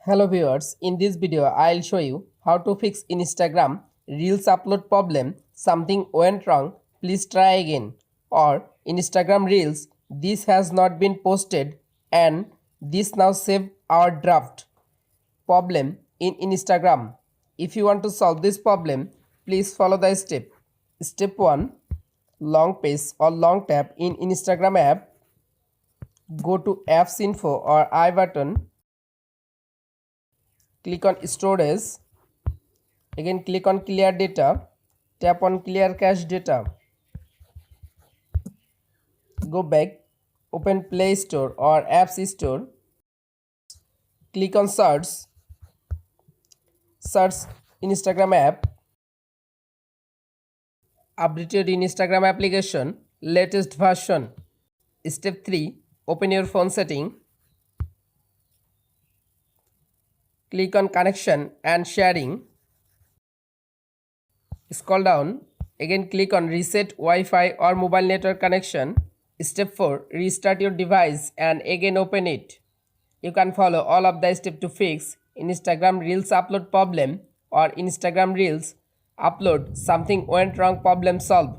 Hello viewers, in this video I'll show you how to fix Instagram Reels upload problem. Something went wrong, please try again. Or Instagram Reels, this has not been posted and this now save our draft. Problem in Instagram. If you want to solve this problem, please follow the step. Step 1. Long press or long tap in Instagram app. Go to apps info or I button. Click on storage. Again click on clear data. Tap on clear cache data. Go back. Open Play Store or Apps Store. Click on search. Search Instagram app. Updated Instagram application. Latest version. Step 3. Open your phone setting. Click on connection and sharing. Scroll down. Again click on reset Wi-Fi or mobile network connection. Step 4. Restart your device and again open it. You can follow all of the steps to fix Instagram Reels upload problem or Instagram Reels upload something went wrong problem solved.